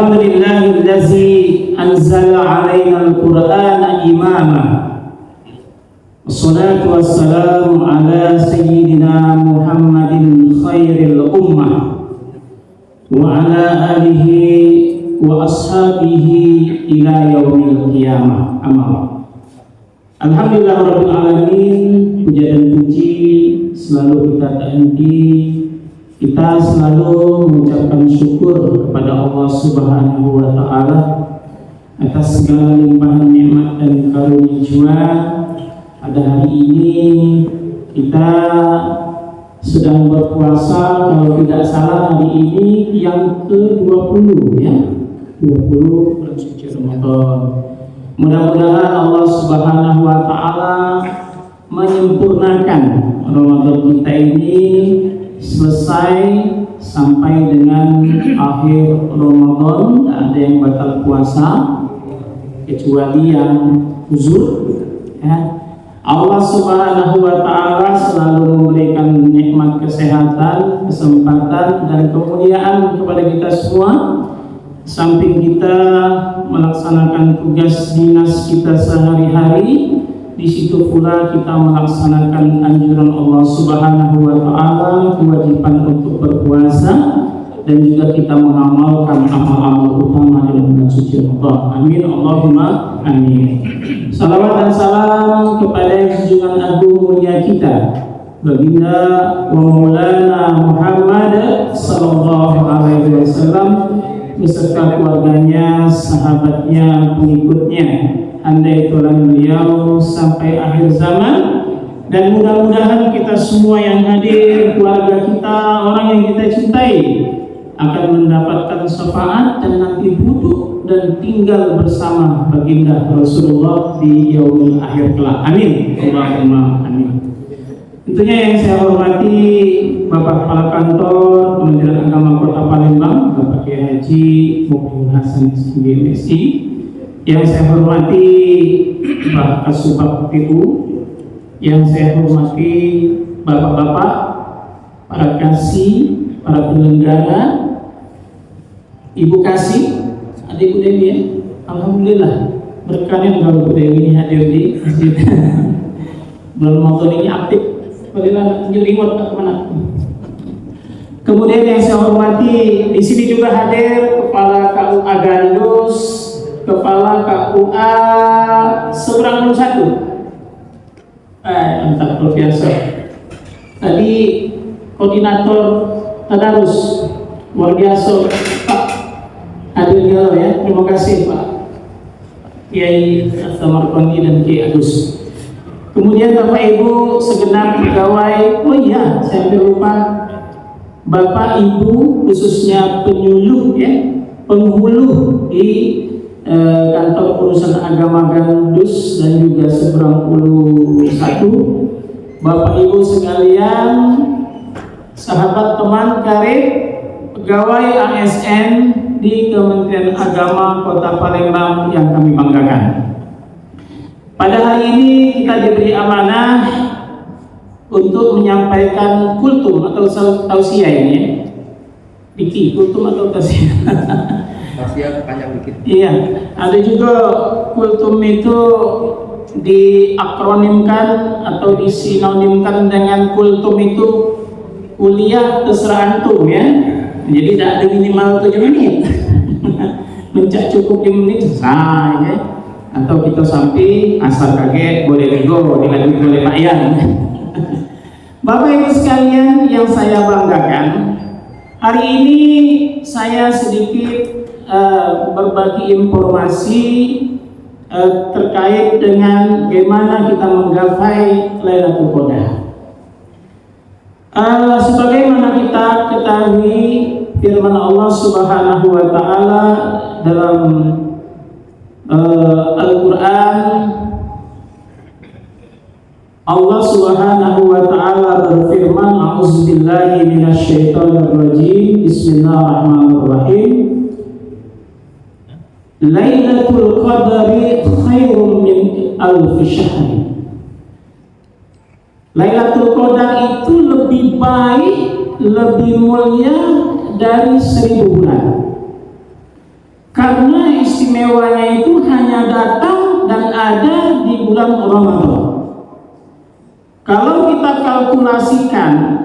Alhamdulillahillazi anzala 'alaina al-Qur'ana imama. Wassalatu wassalamu ala sayyidina Muhammadin khairil ummah wa ala alihi wa ashabihi ila yaumil qiyamah. Amma. Alhamdulillah rabbil alamin, puja dan puji selalu kita taati. Kita selalu mengucapkan syukur kepada Allah Subhanahu wa Ta'ala atas segala limpahan nikmat dan karunia Jua. Pada hari ini kita sedang berpuasa, kalau tidak salah hari ini yang ke-20 ya, 20 bulan suci Ramadan. Mudah-mudahan Allah Subhanahu wa Ta'ala menyempurnakan Ramadan kita ini selesai sampai dengan akhir Ramadan. Ada yang batal puasa kecuali yang uzur ya. Allah Subhanahu wa Ta'ala selalu memberikan nikmat kesehatan, kesempatan dan kemuliaan kepada kita semua. Samping kita melaksanakan tugas dinas kita sehari-hari, di situ pula kita melaksanakan anjuran Allah Subhanahu wa Ta'ala, kewajiban untuk berpuasa, dan juga kita mengamalkan amal-amal utama dalam bulan suci Ramadan. Amin Allahumma amin. Salawat dan salam kepada junjungan agung mulia kita, baginda wa maulana Muhammad sallallahu alaihi wasallam beserta keluarganya, sahabatnya, pengikutnya, andai tulang beliau sampai akhir zaman. Dan mudah-mudahan kita semua yang hadir, keluarga kita, orang yang kita cintai, akan mendapatkan syafaat dan nanti duduk dan tinggal bersama baginda Rasulullah di yaumil akhir kelak. Amin Allahumma amin. Tentunya yang saya hormati Bapak Kepala Kantor Kementerian Agama Kota Palembang, Bapak Kiai Haji Mukmin Hasan MSI. Yang saya hormati Pak Kasubag PU, yang saya hormati bapak-bapak, para kasih, para penyelenggara, Ibu Kasih, ada Ibu Dewi ya? Alhamdulillah berkenan kalau Ibu Dewi ini hadir di masjid. Bulan Ramadan ini aktif, bagaimana remote kemana? Kemudian yang saya hormati di sini juga hadir Kepala KUA Gandus, Kepala KUA Seberang 1. Mantap luar biasa. Tadi Koordinator Tadarus luar biasa Pak hadir ya. Terima kasih Pak Kiai Markondi dan Kiai Agus. Kemudian Bapak Ibu segenap pegawai, oh iya saya hampir lupa, Bapak Ibu khususnya penyuluh ya, penghulu di kantor urusan agama Gandus dan juga Seberang Ulu 1, Bapak Ibu sekalian, sahabat teman karib, pegawai ASN di Kementerian Agama Kota Palembang yang kami banggakan. Pada hari ini kita diberi amanah untuk menyampaikan kultum atau tausiah ini ya. Diki, kultum atau tausiah? Tausiah panjang dikit. Iya, ada juga kultum itu diakronimkan atau disinonimkan dengan kultum itu kuliah terserah antum ya. Jadi tidak ada minimal 7 menit. Mencak cukup 5 menit selesai ya. Atau kita sampai asal kaget boleh nego dilanjut oleh Pak Yan. Bapak Ibu sekalian yang saya banggakan, hari ini saya sedikit berbagi informasi terkait dengan bagaimana kita menggapai Lailatul Qadar. Sebagaimana kita ketahui firman Allah Subhanahu wa Ta'ala dalam Al-Quran, Allah Subhanahu wa Ta'ala berfirman, A'udzubillahi minasyaitonirrajim, Bismillahirrahmanirrahim. Lailatul Qadari khairun min alfi syahr. Lailatul Qadar itu lebih baik, lebih mulia dari 1000 bulan. Karena istimewanya itu hanya datang dan ada di bulan Ramadan. Kalau kita kalkulasikan,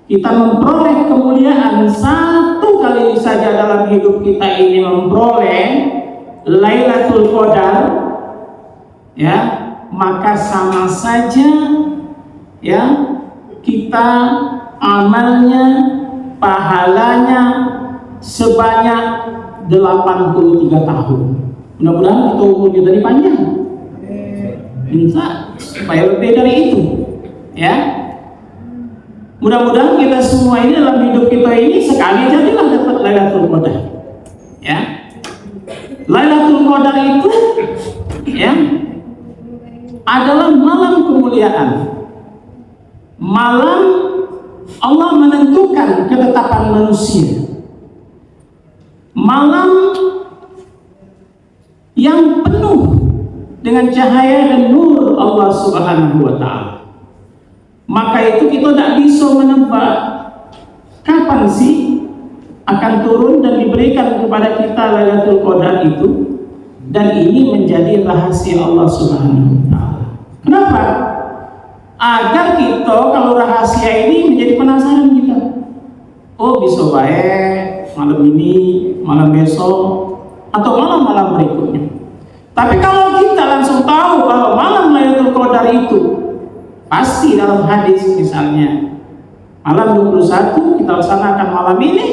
kita memperoleh kemuliaan satu kali saja dalam hidup kita ini memperoleh Lailatul Qadar, ya, maka sama saja, ya, kita amalnya, pahalanya sebanyak 83 tahun. Mudah-mudahan kita umur kita ini panjang. Minta supaya lebih dari itu, ya. Mudah-mudahan kita semua ini dalam hidup kita ini sekali jadilah dapat Lailatul Qadar, ya. Lailatul Qadar itu, ya, adalah malam kemuliaan, malam Allah menentukan ketetapan manusia, malam yang penuh dengan cahaya dan nur Allah Subhanahu wa Ta'ala. Maka itu kita tidak bisa menebak kapan sih akan turun dan diberikan kepada kita Lailatul Qadar itu, dan ini menjadi rahasia Allah Subhanahu wa Ta'ala. Kenapa? Agar kita kalau rahasia ini menjadi penasaran kita. Oh, bisa baik malam ini, malam besok, atau malam-malam berikutnya. Tapi kalau kita langsung tahu bahwa malam Lailatul Qadar itu pasti dalam hadis misalnya malam 21 kita laksanakan malam ini,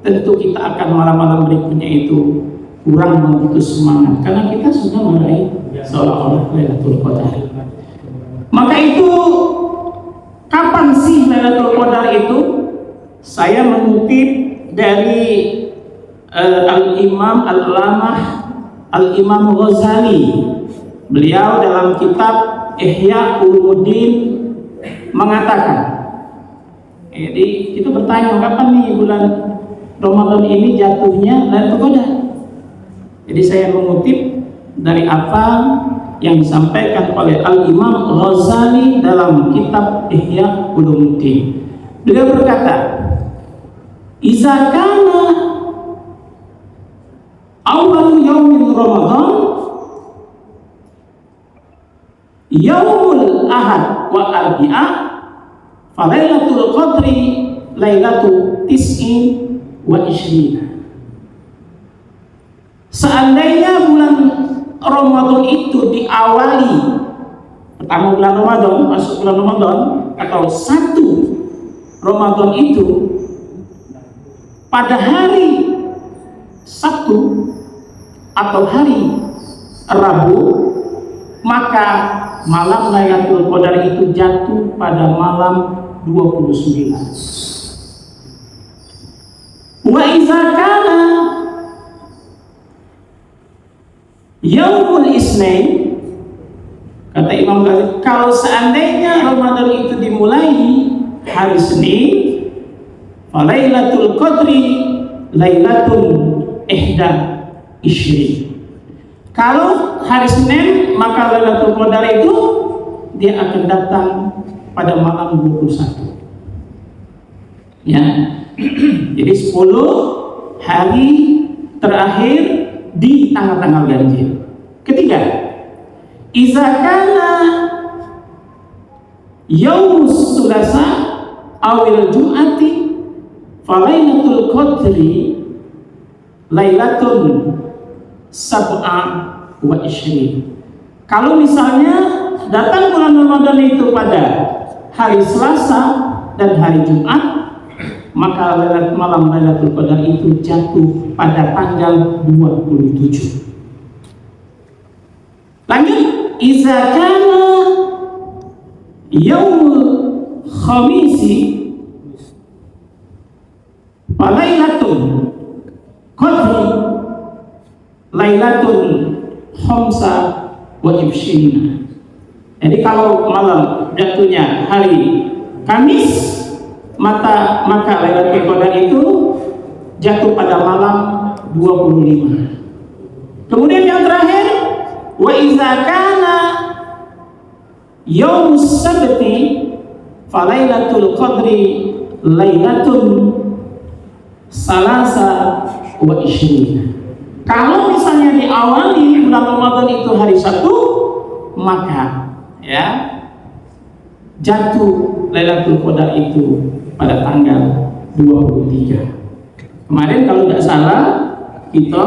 tentu kita akan malam-malam berikutnya itu kurang begitu semangat karena kita sudah meraih seolah-olah Lailatul Qadar. Maka itu kapan sih Lailatul Qadar itu? Saya mengutip dari Al-Imam Al-Allamah Al-Imam Ghazali. Beliau dalam kitab Ihya Ulumuddin mengatakan, jadi kita bertanya kapan nih bulan Ramadan ini jatuhnya Lailatul Qadar. Jadi saya mengutip dari apa yang disampaikan oleh Al-Imam Ghazali dalam kitab Ihya Ulumuddin. Beliau berkata, "Iza kana awal yaumin Ramadan yaumul ahad wa arbi'a fa lailatul qadri lailatul tis'in wa ishrina." Seandainya bulan Ramadan itu diawali pertama bulan Ramadan, masuk bulan Ramadan atau 1 Ramadan itu pada hari Sabtu atau hari Rabu, maka malam Lailatul Qadar itu jatuh pada malam 29. Wa iza kana yaumul isnain, kata Imam Ghazali, kalau seandainya Ramadan itu dimulai hari Senin, falailatul qadri lailatul ihda ishri. Kalau hari Senin, maka Lailatul Qadar itu dia akan datang pada malam 21. Ya. Jadi 10 hari terakhir di tanggal-tanggal ganjil. Ketiga, iza kana yaumus sulasa awil jum'ati falailatul qadri lailatul sab'a wa ishrin. Kalau misalnya datang bulan Ramadan itu pada hari Selasa dan hari Jumat, maka malam Lailatul Qadar itu jatuh pada tanggal 27. Lanjut, iza kana yaumul khamisi falailatul qadri lailatul khamsa wa ibshina. Jadi kalau malam jatuhnya hari Kamis, maka Lailatul Qadar itu jatuh pada malam 25. Kemudian yang terakhir, wa iza kana yaumus sabti falailatul qadri lailatul salasa wa ishrina. Kalau misalnya diawali bulan Ramadan itu hari Sabtu, maka ya jatuh Lailatul Qadar itu pada tanggal 23. Kemarin kalau tidak salah kita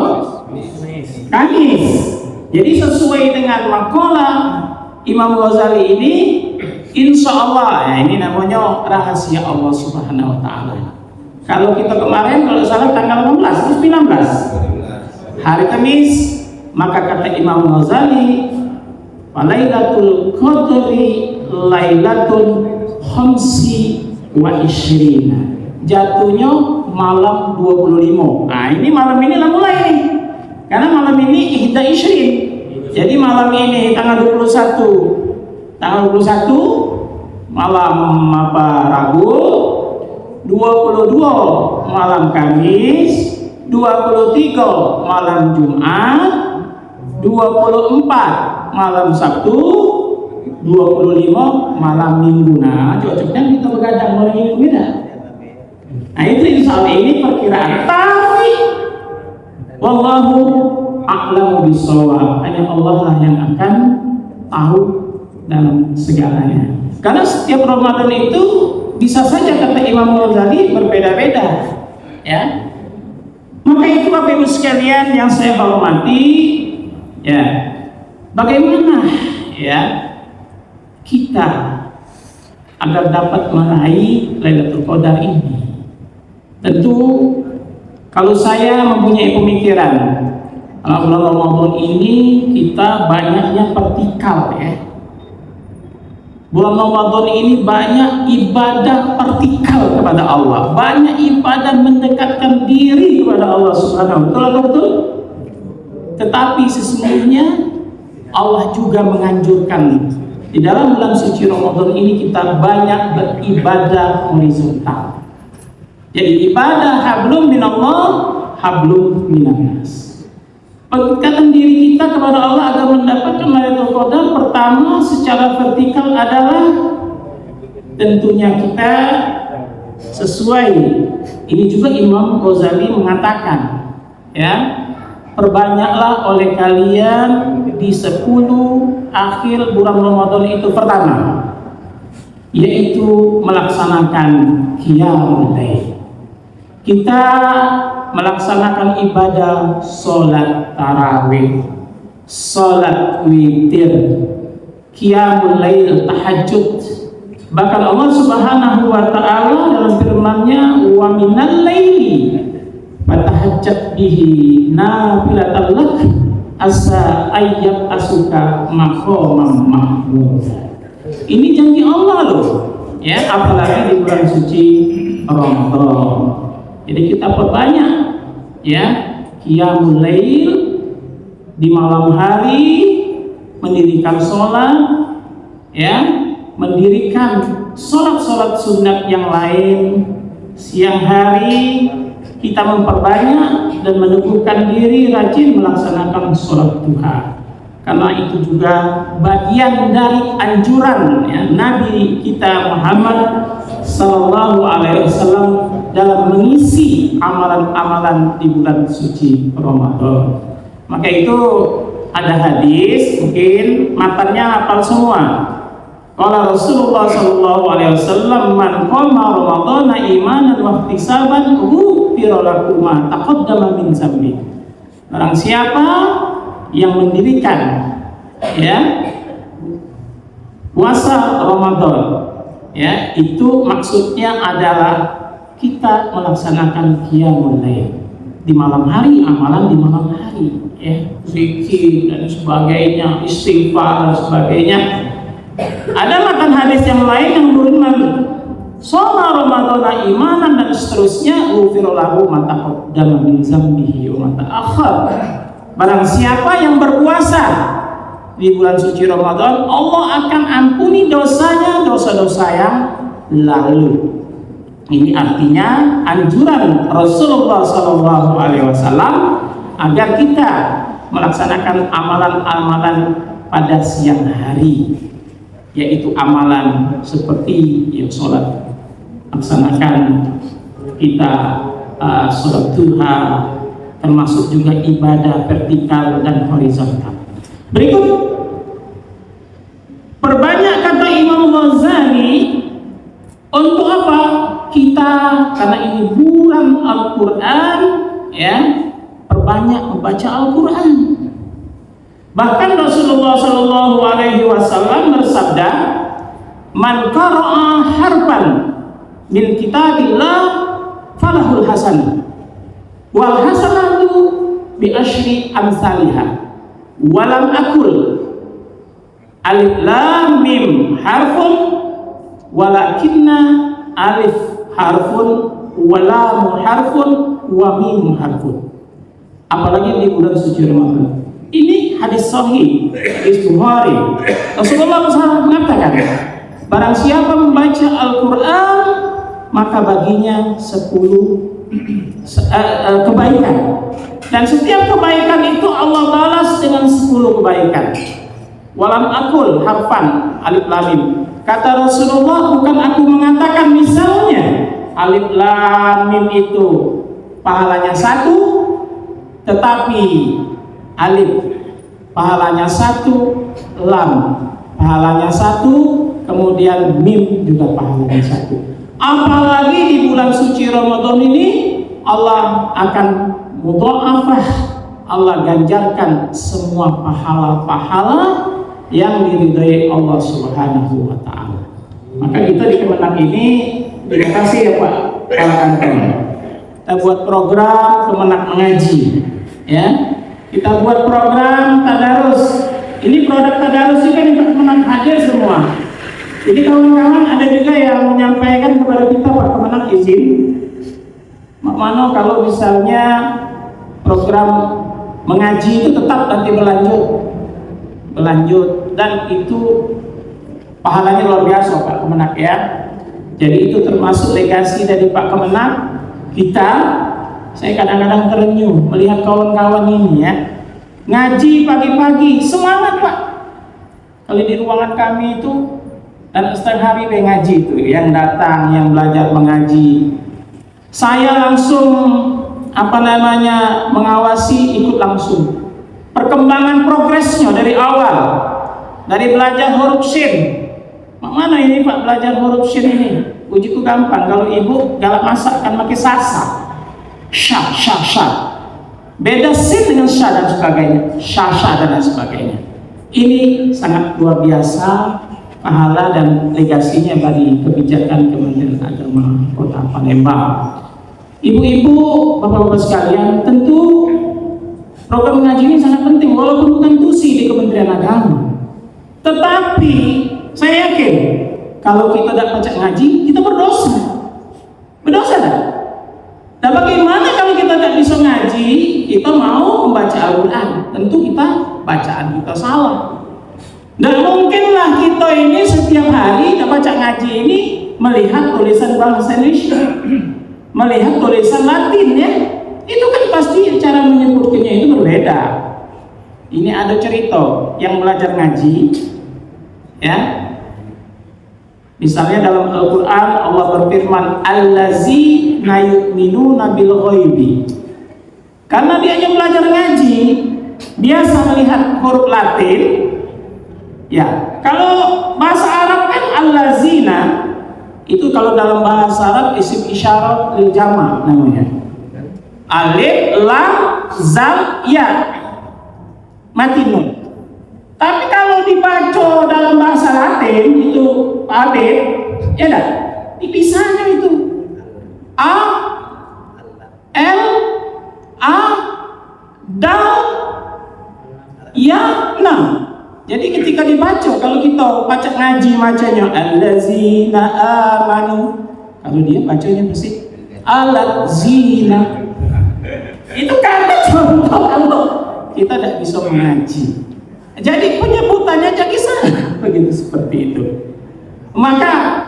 Kamis. Jadi sesuai dengan makalah Imam Ghazali ini, insya Allah, ya ini namanya rahasia Allah Subhanahu Wa Taala. Kalau kita kemarin kalau salah tanggal 18 atau 19 hari Kamis, maka kata Imam Ghazali, Lailatul Qadri Lailatul Khamsi wa Ishrina, jatuhnya malam 25. Nah ini malam ini lah mulai nih, karena malam ini Ihda Ishrin. Jadi malam ini tanggal 21 malam apa Rabu, 22 malam Kamis, 23 malam Jumat, 24 malam Sabtu, 25 malam Minggu. Nah cocoknya kita begadang malam Minggu beda. Nah itu insya Allah ini perkiraan, tapi wallahu a'lamu bishawab, hanya Allah lah yang akan tahu dalam segalanya. Karena setiap Ramadan itu bisa saja kata Imam Ghazali berbeda-beda, ya. Maka itu Bapak Ibu sekalian yang saya hormati, ya. Bagaimana ya kita agar dapat meraih Lailatul Qadar ini? Tentu kalau saya mempunyai pemikiran, kalau bulan Ramadan ini kita banyaknya vertikal ya. Bulan Ramadan ini banyak ibadah vertikal kepada Allah, banyak ibadah mendekatkan diri kepada Allah Subhanahu wa Ta'ala, betul? Tetapi sesungguhnya Allah juga menganjurkan di dalam bulan suci Ramadan ini kita banyak beribadah horizontal. Jadi ibadah hablum minallah, hablum minannas. Pendekatan diri kita kepada Allah agar mendapatkan Lailatul Qadar, pertama secara vertikal adalah tentunya kita sesuai. Ini juga Imam Ghazali mengatakan, ya, perbanyaklah oleh kalian di 10 akhir bulan Ramadan itu pertama, yaitu melaksanakan qiyamul lail. Kita melaksanakan ibadah sholat tarawih, sholat witir, qiyamul lail, tahajud. Bahkan Allah Subhanahu wa Ta'ala dalam firman-Nya, wa minal laili fatahajjat bihi nafilatan lak asa ayyab asuka maqamam mahmud. Ini janji Allah loh, ya, apalagi di bulan suci Ramadan. Jadi kita perbanyak ya qiyamul lail di malam hari, mendirikan sholat, ya, mendirikan sholat-sholat sunat yang lain. Siang hari kita memperbanyak dan meneguhkan diri rajin melaksanakan sholat duha, karena itu juga bagian dari anjuran ya, Nabi kita Muhammad Sallallahu Alaihi Wasallam dalam mengisi amalan-amalan di bulan suci Ramadan. Maka itu ada hadis, mungkin matanya hafal semua. Qala Rasulullah Sallallahu Alaihi Wasallam, man qama Ramadhana imanan wa ihtisaban ghufira lahu ma taqaddama min dzambi. Barang siapa yang mendirikan ya puasa Ramadan, ya, itu maksudnya adalah kita melaksanakan qiyamul lail di malam hari, amalan di malam hari, ya, zikir dan sebagainya, istighfar dan sebagainya. Ada matan hadis yang lain yang berfirman, shoma Ramadhana imanan dan seterusnya, ghufira lahu ma taqaddama min dzambihi wa ma ta'akhkhar. Barang siapa yang berpuasa di bulan suci Ramadan, Allah akan ampuni dosanya, dosa-dosa yang lalu. Ini artinya anjuran Rasulullah SAW agar kita melaksanakan amalan-amalan pada siang hari, yaitu amalan seperti yang sholat, laksanakan kita sholat duha, termasuk juga ibadah vertikal dan horizontal. Berikut, perbanyak kata Imam Ghazali. Untuk apa? Kita, karena ini bulan Al-Quran, ya, perbanyak membaca Al-Quran. Bahkan Rasulullah Shallallahu Alaihi Wasallam bersabda, "Man qara'a harfan min kitabillah falahul hasanah, wal hasanatu bi asyri amsalihah, walam akul alif lam mim harfun walakinna alif harfun walam harfun wa mim harfun." Apalagi di bulan suci Ramadan. Ini hadis sahih, hadis Bukhari. Rasulullah SAW mengatakan, barang siapa membaca Al-Quran, maka baginya 10 kebaikan. Dan setiap kebaikan itu Allah balas dengan 10 kebaikan. Walam akul harfan alif lam mim. Kata Rasulullah, bukan aku mengatakan misalnya alif lam mim itu pahalanya 1, tetapi alif pahalanya 1, lam pahalanya 1, kemudian mim juga pahalanya 1. Apalagi di bulan suci Ramadan ini Allah akan mudha'afah, Allah ganjarkan semua pahala-pahala yang diridhai Allah Subhanahu wa taala. Maka kita di Kemenak ini, terima kasih ya Pak Kantong. Kita buat program Kemenak mengaji, ya. Kita buat program tadarus. Ini produk tadarus juga nih Pak Kemenak hadir semua. Jadi kawan-kawan ada juga yang menyampaikan kepada kita, Pak Kemenak izin, Mak Mano kalau misalnya program mengaji itu tetap nanti berlanjut dan itu pahalanya luar biasa Pak Kemenak ya. Jadi itu termasuk legasi dari Pak Kemenak kita. Saya kadang-kadang terenyuh melihat kawan-kawan ini ya, ngaji pagi-pagi, semangat Pak. Kalau di ruangan kami itu dan setengah hari ngaji itu, yang datang, yang belajar mengaji, saya langsung mengawasi, ikut langsung perkembangan progresnya dari awal, dari belajar huruf shin. Mana ini Pak belajar huruf shin ini? Ujiku gampang, kalau ibu galak masak kan pakai sasa, sha. Beda sin dengan sha dan sebagainya, sha dan lain sebagainya. Ini sangat luar biasa pahala dan legasinya bagi kebijakan Kementerian Agama Kota Palembang. Ibu-ibu, bapak-bapak sekalian, tentu program ngaji ini sangat penting walaupun bukan tusi di Kementerian Agama. Tetapi saya yakin kalau kita tidak baca ngaji, kita berdosa. Berdosa tak? Dan bagaimana kalau kita tidak bisa ngaji, kita mau membaca Al-Quran, tentu kita bacaan kita salah. Dan mungkinlah kita ini setiap hari baca ngaji ini melihat tulisan bahasa Indonesia, melihat tulisan Latin ya, itu kan pasti cara menyebutkannya itu berbeda. Ini ada cerita yang belajar ngaji, ya. Misalnya dalam Al-Quran Allah berfirman, allazina yu'minuna bil ghaibi. Karena dia hanya belajar ngaji, biasa melihat huruf Latin. Ya, kalau bahasa Arab kan allazina itu kalau dalam bahasa Arab isim isyarat lil jama' namanya. Alif, lam, zal, ya, mati nun. Tapi kalau dibaca dalam bahasa Latin itu alif, ya dah, dipisahnya itu a, l, a, dal, ya, nah. Jadi ketika dibaca, kalau kita baca ngaji macanya allazina amanu, kalau dia bacanya pasti alazina. Itu karena contoh kalau kita tidak bisa mengaji. Jadi penyebutannya jadi salah, begitu seperti itu. Maka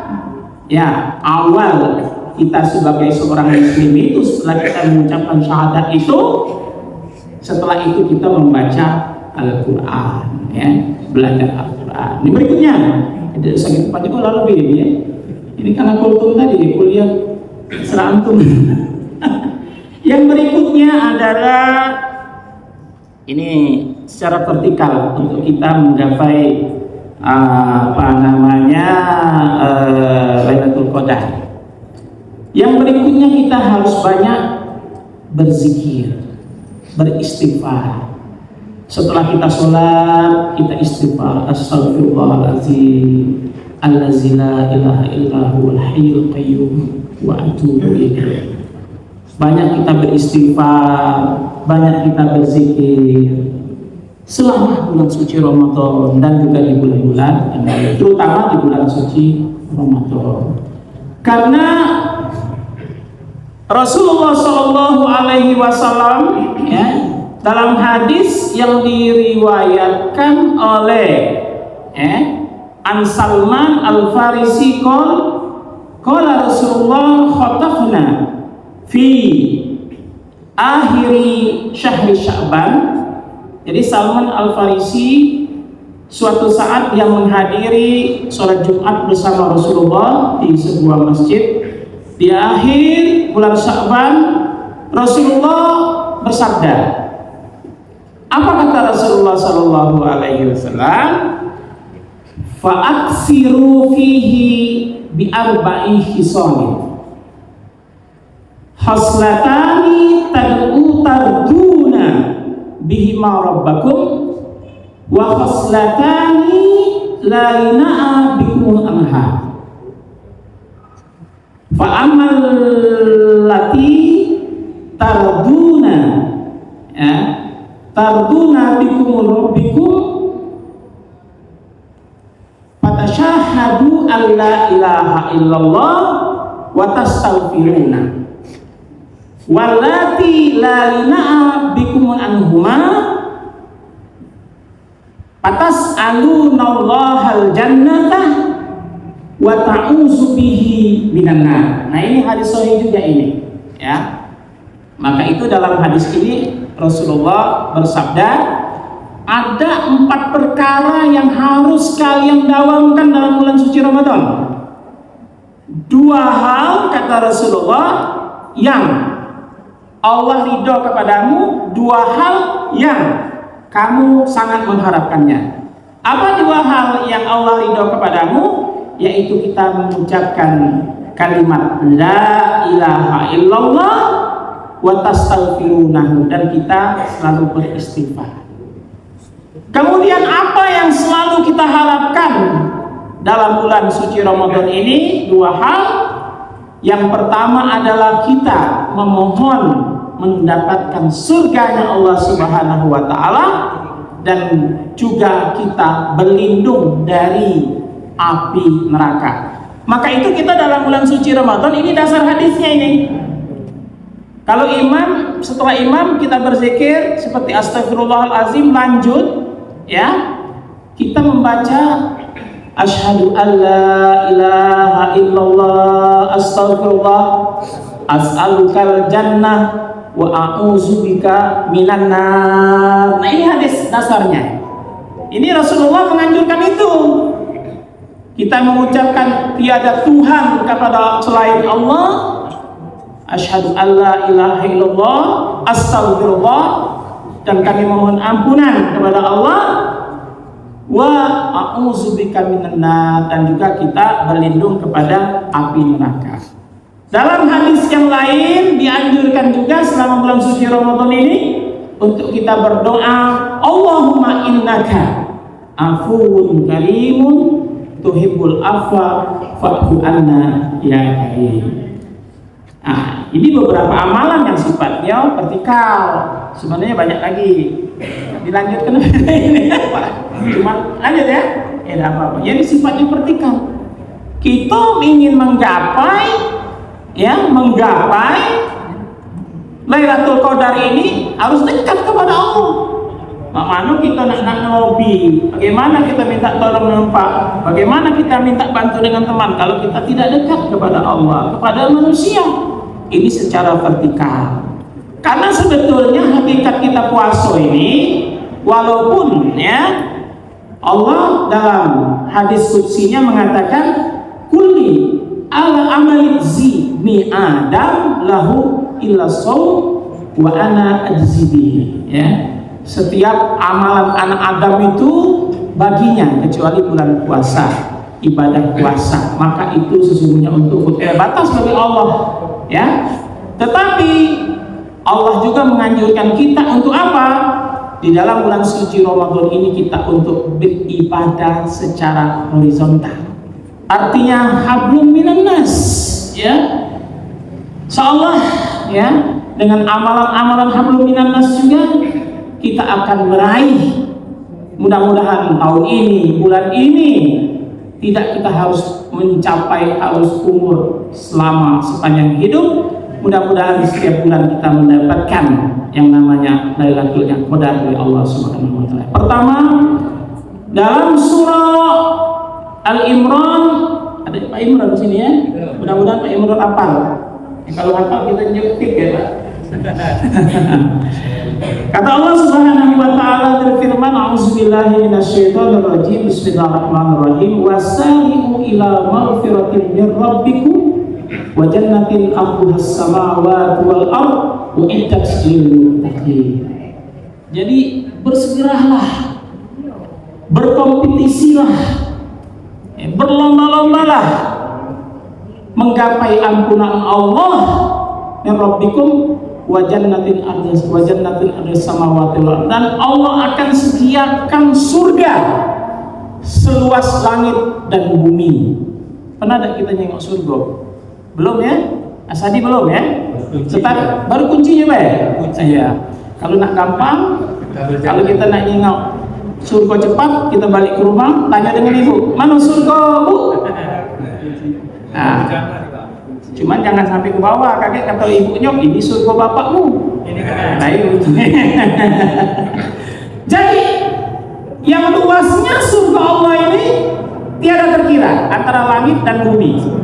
ya awal kita sebagai seorang muslim itu setelah kita mengucapkan syahadat itu, setelah itu kita membaca Al-Quran, ya, belajar Al-Quran. Ini berikutnya, tidak sakit tempat juga lalu lebih ya. Ini karena kultum tadi kuliah serantum. Yang berikutnya berikutnya adalah ini secara vertikal untuk kita menggapai Lailatul Qadar. Yang berikutnya kita harus banyak berzikir, beristighfar. Setelah kita sholat, kita istighfar. Astaghfirullahaladzim, allazi la ilaha illa huwal hayyul qayyum wa atubu ilaih. Banyak kita beristighfar, banyak kita berzikir selama bulan suci Ramadan dan juga di bulan-bulan yang lain, terutama di bulan suci Ramadan. Karena Rasulullah Shallallahu Alaihi Wasallam dalam hadis yang diriwayatkan oleh An Salman Al Farisi qala Rasulullah khatafna fi akhiri syahri Sya'ban. Jadi Salman Al Farisi suatu saat yang menghadiri sholat Jumat bersama Rasulullah di sebuah masjid di akhir bulan Sya'ban. Rasulullah bersabda, apa kata Rasulullah Sallallahu Alaihi Wasallam? Fa'aksiru fihi bi arba'i khisalin haslatani tarduna bihima rabbakum wa khaslatani la yana'a bikum anha. Fa amal lati tarduna bikum rabbikum fatashahadu an la ilaha illallah wa tastaghfiruna wallati la yana'a bikum anhuma fatas'alunallahal jannata wa ta'uzu bihi minan nar. Nah, ini hadis sahih juga ini, ya. Maka itu dalam hadis ini Rasulullah bersabda, ada 4 perkara yang harus kalian dawamkan dalam bulan suci Ramadan. 2 hal kata Rasulullah yang Allah ridho kepadamu, 2 hal yang kamu sangat mengharapkannya. Apa 2 hal yang Allah ridho kepadamu? Yaitu kita mengucapkan kalimat la ilaha illallah wa tastaghfirunahu, dan kita selalu beristighfar. Kemudian apa yang selalu kita harapkan dalam bulan suci Ramadan ini? 2 hal. Yang pertama adalah kita memohon mendapatkan surganya Allah Subhanahu wa taala, dan juga kita berlindung dari api neraka. Maka itu kita dalam bulan suci Ramadan ini dasar hadisnya ini. Kalau setelah imam kita berzikir seperti astagfirullahalazim, lanjut ya, kita membaca asyhadu alla ilaha illallah astaghfirullah as'alukal jannah wa a'udzubika minan nar. Nah, ini hadis dasarnya. Ini Rasulullah menganjurkan itu. Kita mengucapkan tiada Tuhan kepada selain Allah, asyhadu alla ilaha illallah astaghfirullah, dan kami mohon ampunan kepada Allah, wa a'udzubika minan nar, dan juga kita berlindung kepada api neraka. Dalam hadis yang lain dianjurkan juga selama bulan suci Ramadan ini untuk kita berdoa, Allahumma innaka afuwun karimun tuhibbul afwa fa'fu anna ya karim. Nah, ini beberapa amalan yang sifatnya vertikal. Sebenarnya banyak lagi. Dilanjutkan ini apa? Cuma lanjut ya. Tidak apa-apa. Jadi sifatnya vertikal. Kita ingin menggapai Lailatul Qadar ini harus dekat kepada Allah. Makanya kita nak ngelobi, bagaimana kita minta tolong nempak, bagaimana kita minta bantu dengan teman kalau kita tidak dekat kepada Allah, kepada manusia. Ini secara vertikal. Karena sebetulnya hakikat kita puasa ini, walaupun ya Allah dalam hadis qudsinya mengatakan kulli ala amali zibni adam lahu illa shaum wa ana ajzibi, ya. Setiap amalan anak Adam itu baginya kecuali bulan puasa, ibadah puasa, maka itu sesungguhnya untuk batas bagi Allah, ya. Tetapi Allah juga menganjurkan kita untuk apa? Di dalam bulan suci Ramadan ini kita untuk beribadah secara horizontal. Artinya hablum minan nas, ya. Insyaallah, ya, dengan amalan-amalan hablum minan nas juga kita akan meraih, mudah-mudahan tahun ini, bulan ini tidak kita harus mencapai harus umur selama sepanjang hidup. Mudah-mudahan setiap bulan kita mendapatkan yang namanya Lailatul Qadar dari Allah Subhanahu wa taala. Pertama, dalam surah Al-Imran, ada Pak Imran di sini, ya. Mudah-mudahan Pak Imran hafal. Kalau hafal kita nyepik, ya, Pak. Kata Allah Subhanahu wa taala berfirman, a'udzubillahi minasyaitonir rajim, bismillahirrahmanirrahim, wasari'u ila maghfiratin min rabbikum wa jannatin 'arduhas samawati wal ard uiddat lil muttaqin. Jadi bersegeralah, berkompetisilah, berlomba-lombalah menggapai ampunan Allah min rabbikum wa jannatin ardas samawati wal ard, dan Allah akan sediakan surga seluas langit dan bumi. Pernah tak kita nengok surga? Belum, ya? Asadi belum, ya? Setar, baru kuncinya, Pak, ya? Iya. Kalau nak gampang, kalau kita nak nengok surga cepat, kita balik ke rumah, tanya dengan ibu, mana surga, Bu? Nah, cuman jangan sampai ke bawah, kakek kata ibunya, ini surga bapakmu. Nah, itu. Jadi, yang luasnya surga Allah ini tiada terkira antara langit dan bumi.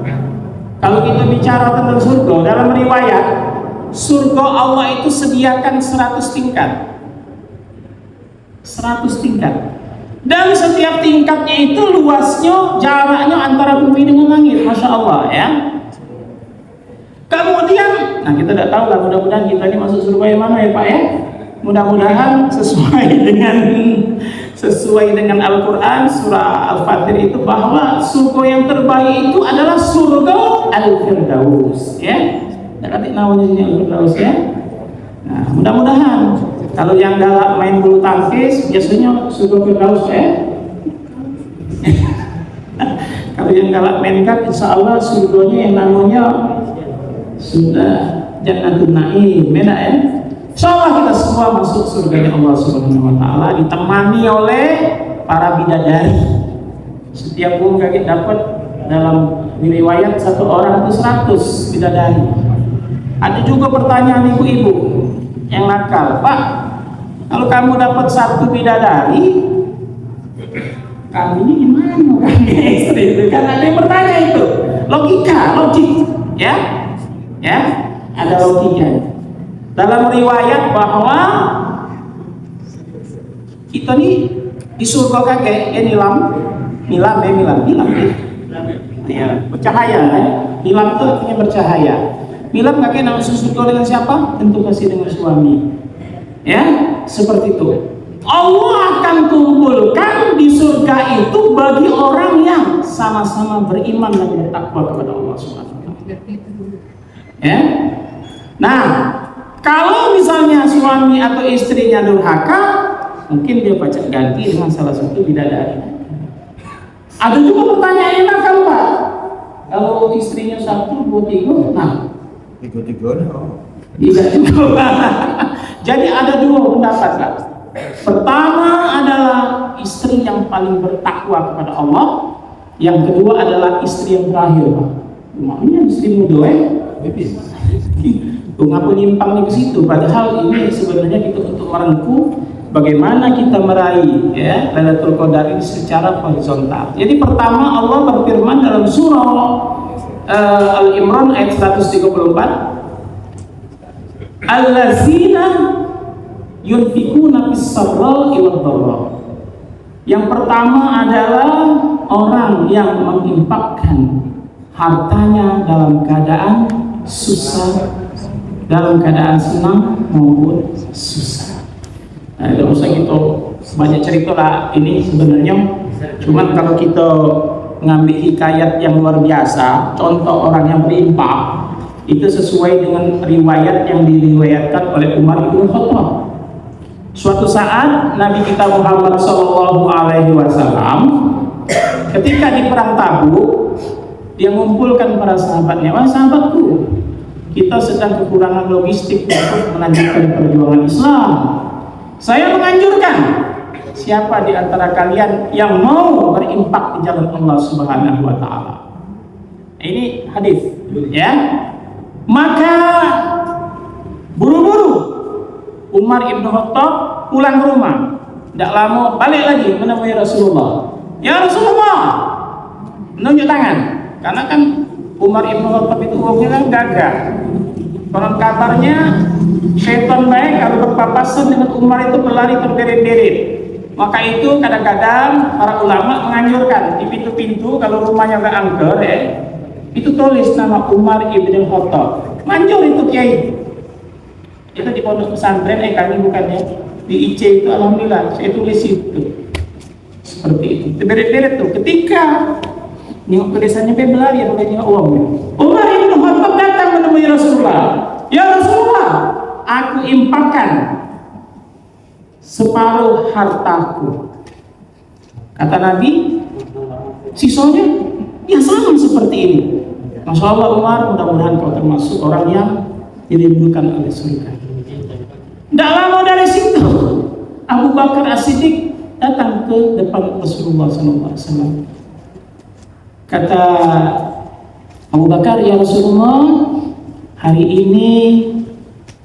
Kalau kita bicara tentang surga, dalam riwayat, surga Allah itu sediakan 100 tingkat. 100 tingkat. Dan setiap tingkatnya itu luasnya, jaraknya antara bumi dengan langit. Masya Allah, ya. Kemudian, nah kita tidak tahu lah, mudah-mudahan kita ini masuk surga yang mana, ya Pak, ya. Mudah-mudahan sesuai dengan Al-Quran surah Al-Fatir itu, bahwa surga yang terbaik itu adalah surga Al-Firdaus, ya. Nanti namanya sini Al-Firdaus, ya. Nah, mudah-mudahan kalau yang galak main bulu tangkis biasanya surga Firdaus, ya. Kalau yang galak main kart, insya Allah surganya yang namanya sudah Jannatul Naim, beda, ya. Insyaallah kita semua masuk surganya Allah Subhanahu wa taala, ditemani oleh para bidadari. Setiap bulan kakek dapat dalam riwayat satu orang itu 100 bidadari. Ada juga pertanyaan ibu-ibu yang nakal, Pak, kalau kamu dapat 1 bidadari, kamu ini gimana kamu istri itu? Kan ada yang bertanya itu, logik, ya, ya, ada logikanya. Dalam riwayat bahwa kita nih di surga kakek, ya, nilam, ya, bercahaya, kan? Nilam itu artinya bercahaya. Nilam kakek nak masuk surga dengan siapa? Tentu pasti dengan suami, ya, seperti itu. Allah akan kumpulkan di surga itu bagi orang yang sama-sama beriman dan bertakwa kepada Allah Subhanahu wa taala. Ya. Nah, kalau misalnya suami atau istrinya durhaka, mungkin dia pacak ganti dengan salah satu bidadari. Ada juga pertanyaan yang nakal, Pak. Kalau istrinya 1, 2, 3, nah, 3 tidak juga. Jadi ada 2 pendapat, Pak. Pertama adalah istri yang paling bertakwa kepada Allah. Yang kedua adalah istri yang terakhir, Pak. Makanya istri muda, ngapa nyimpangnya ke situ? Padahal ini sebenarnya kita untuk merengkuh bagaimana kita meraih, ya, Lailatul Qadar ini secara horizontal. Jadi pertama Allah berfirman dalam surah Al-Imran ayat 134, allazina yunfikuna fis-sarra'i wad-dharra. Yang pertama adalah orang yang menginfakkan hartanya dalam keadaan susah dalam keadaan senang maupun susah. Nah, tidak usah gitu banyak cerita lah ini sebenarnya. Cuman kalau kita ngambil hikayat yang luar biasa, contoh orang yang berinfak, itu sesuai dengan riwayat yang diriwayatkan oleh Umar bin Khattab. Suatu saat Nabi kita Muhammad SAW ketika di perang Tabuk, dia mengumpulkan para sahabatnya. Wah sahabatku, kita sedang kekurangan logistik untuk melanjutkan perjuangan Islam. Saya menganjurkan, siapa di antara kalian yang mau berinfak di jalan Allah Subhanahu wa taala. Ini hadis, ya. Maka buru-buru Umar ibn Khattab pulang ke rumah. Tidak lama balik lagi menemui Rasulullah. Ya Rasulullah, menunjuk tangan. Karena kan Umar ibn Khattab itu orangnya kan gagah. Konon kabarnya syaitan baik kalau berpapasan dengan Umar itu berlari terbirit-birit. Maka itu kadang-kadang para ulama menganjurkan di pintu-pintu kalau rumahnya nggak angker ya, itu tulis nama Umar ibn Khattab. Manjur itu kiai. Itu di pondok pesantren kami bukannya di IC itu alhamdulillah saya tulis itu. Seperti itu. Terbirit-birit tuh ketika nengok tulisannya berlari ya boleh uangnya. Umar ibn Khattab datang menemui Rasulullah. Ya Rasulullah, aku infakkan separuh hartaku. Kata Nabi, sisanya ya sama seperti ini. Masya Allah Umar, mudah-mudahan kau termasuk orang yang dirindukan oleh surga. Tidak lama dari situ, Abu Bakar As-Siddiq datang ke depan Rasulullah SAW. Kata Abu Bakar, ya Rasulullah, hari ini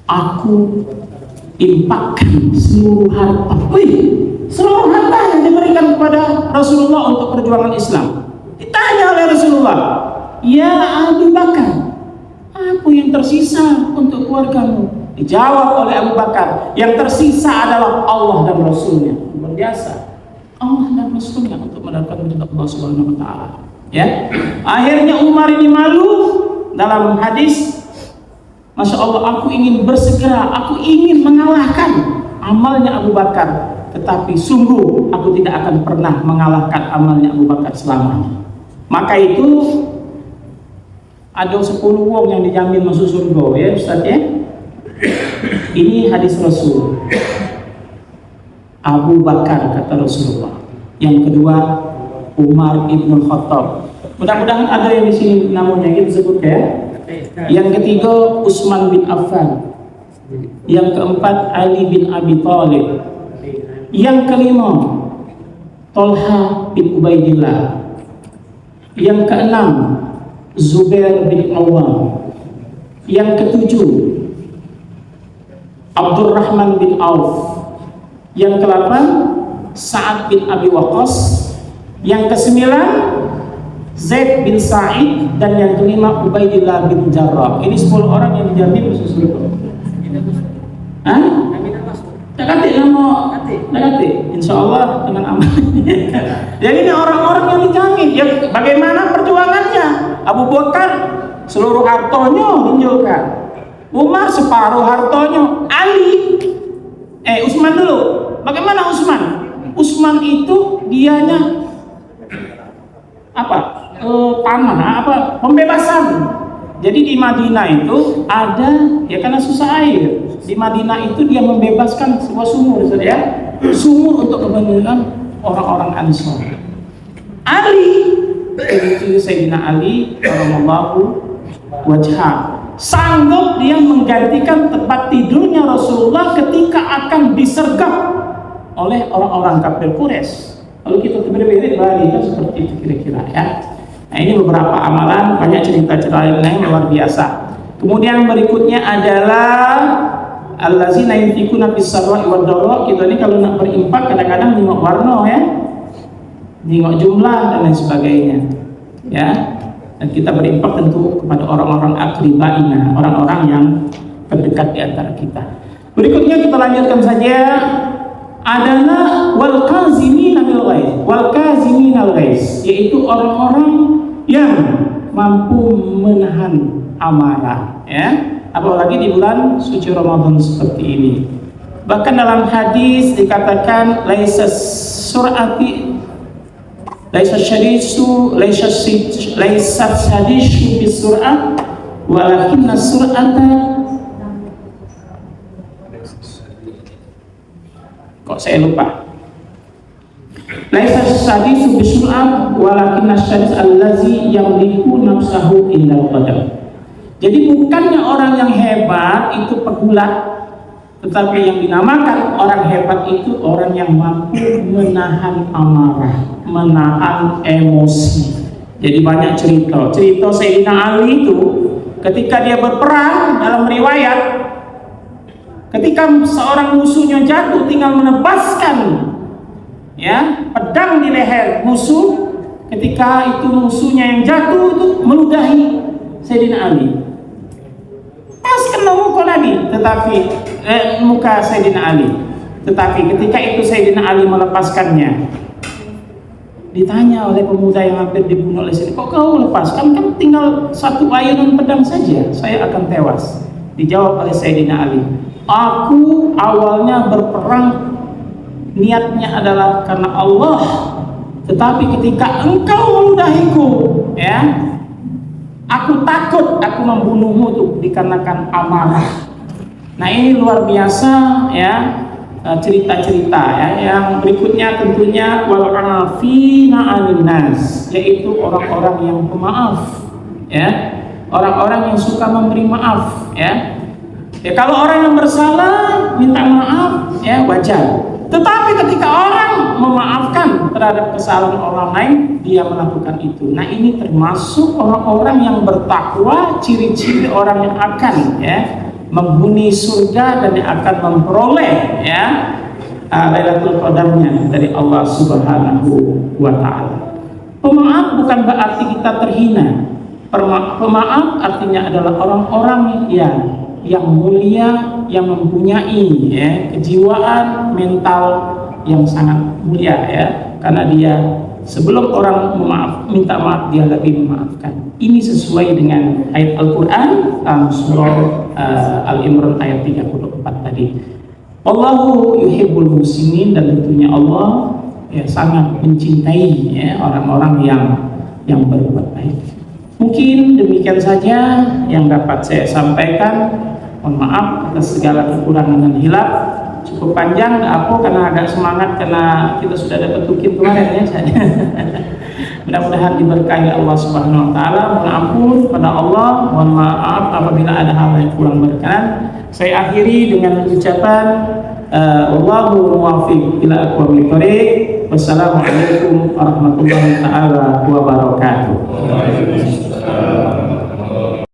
aku infakkan seluruh harta. Wih, seluruh harta yang diberikan kepada Rasulullah untuk perjuangan Islam. Ditanya oleh Rasulullah, ya Abu Bakar, apa yang tersisa untuk keluargamu? Dijawab oleh Abu Bakar, yang tersisa adalah Allah dan Rasulnya. Luar biasa, Allah dan Rasulnya untuk mendapatkan ridha Allah Subhanahu Wa Taala. Ya, akhirnya Umar ini malu dalam hadis. Masya Allah, aku ingin bersegera, aku ingin mengalahkan amalnya Abu Bakar, tetapi sungguh aku tidak akan pernah mengalahkan amalnya Abu Bakar selamanya. Maka itu ada 10 wong yang dijamin masuk surga, ya Ustaz ya. Ini hadis Rasul. Abu Bakar kata Rasulullah. Yang kedua Umar ibn Khattab. Mudah-mudahan ada yang di sini namanya kita sebut ya. Yang ketiga Utsman bin Affan. Yang keempat Ali bin Abi Thalib. Yang kelima Thalha bin Ubaidillah. Yang keenam Zubair bin Awam. Yang ketujuh Abdurrahman bin Auf. Yang ke-8 Sa'ad bin Abi Waqqas. Yang ke-9 Zaid bin Sa'id. Dan yang kelima Ubaidillah bin Jarrah. Ini 10 orang yang dijamin masuk surga. Hah? Tak kata nama, tak kata. Insya Allah dengan amal. Jadi ini orang-orang yang dijamin. Ya, bagaimana perjuangannya? Abu Bakar seluruh hartanya tunjukkan. Umar separuh hartanya. Ali, Utsman dulu. Bagaimana Utsman? Utsman itu dianya apa? Tanah apa? Pembebasan. Jadi di Madinah itu ada ya karena susah air. Di Madinah itu dia membebaskan sebuah sumur, ya. Sumur untuk kepentingan orang-orang Ansor. Ali, itu Sayyidina Ali radhiyallahu wajhah, sanggup dia menggantikan tempat tidurnya Rasulullah ketika akan disergap oleh orang-orang kafir Quraisy. Kalau kita terbirit lari kan seperti itu kira-kira ya. Nah ini beberapa amalan, banyak cerita-cerita lain luar biasa. Kemudian berikutnya adalah allazina yunfikuna fis sarra'i wad dharra. Kita ini kalau nak berinfak kadang-kadang nengok warna ya, nengok jumlah dan lain sebagainya ya. Dan kita berinfak tentu kepada orang-orang aqribaina, orang-orang yang terdekat di antara kita. Berikutnya kita lanjutkan saja adalah wal qazimina bil ghaiz. Wal qazimina al ghaiz yaitu orang-orang yang mampu menahan amarah ya. apalagi di bulan suci Ramadan seperti ini. Bahkan dalam hadis dikatakan laisa sur'ati laisa syadisu bisur'ah walakinna sur'ata, kok saya lupa, laisa syadisu bisur'ah walakinna syadis allazi yamliku nafsahu indal qadam. Jadi bukannya orang yang hebat itu pegulat, tetapi yang dinamakan orang hebat itu orang yang mampu menahan amarah, menahan emosi. Jadi banyak cerita Sayyidina Ali itu ketika dia berperang, dalam riwayat ketika seorang musuhnya jatuh tinggal menebaskan ya pedang di leher musuh, ketika itu musuhnya yang jatuh itu meludahi Sayyidina Ali. Pas kena muka Nabi, tetapi muka Sayyidina Ali. Tetapi ketika itu Sayyidina Ali melepaskannya, ditanya oleh pemuda yang hampir dibunuh oleh Sayyidina, kok kau lepaskan? Kan tinggal satu ayunan pedang saja, saya akan tewas. Dijawab oleh Sayyidina Ali, aku awalnya berperang niatnya adalah karena Allah, tetapi ketika engkau meludahiku, ya, aku takut aku membunuhmu itu dikarenakan amarah. Nah ini luar biasa ya, cerita-cerita ya. Yang berikutnya tentunya wal afina 'anil nas, yaitu orang-orang yang pemaaf ya, orang-orang yang suka memberi maaf ya. Ya kalau orang yang bersalah minta maaf ya wajar. Tetapi ketika orang memaafkan terhadap kesalahan orang lain, dia melakukan itu. Nah ini termasuk orang-orang yang bertakwa, ciri-ciri orang yang akan ya menghuni surga dan yang akan memperoleh ya Lailatul Qadarnya dari Allah Subhanahu wa Ta'ala. Pemaaf bukan berarti kita terhina. Pemaaf artinya adalah orang-orang yang mulia, yang mempunyai ya kejiwaan mental yang sangat mulia ya, karena dia sebelum orang minta maaf dia lebih memaafkan. Ini sesuai dengan ayat Al-Quran surah Al-Imran ayat 34 tadi. Allahu yuhibbul muslimin, dan tentunya Allah ya sangat mencintai ya orang-orang yang berbuat baik. Mungkin demikian saja yang dapat saya sampaikan. Mohon maaf atas segala kekurangan dan hilaf. Cukup panjang, karena agak semangat karena kita sudah dapat tukin kemarin ya. Mudah-mudahan diberkahi Allah Subhanahu wa Ta'ala. Mohon ampun pada Allah, mohon maaf apabila ada hal yang kurang berkenan. Saya akhiri dengan ucapan wallahu muwaffiq ila aqwamit thoriq. Wassalamualaikum warahmatullahi taala wabarakatuh.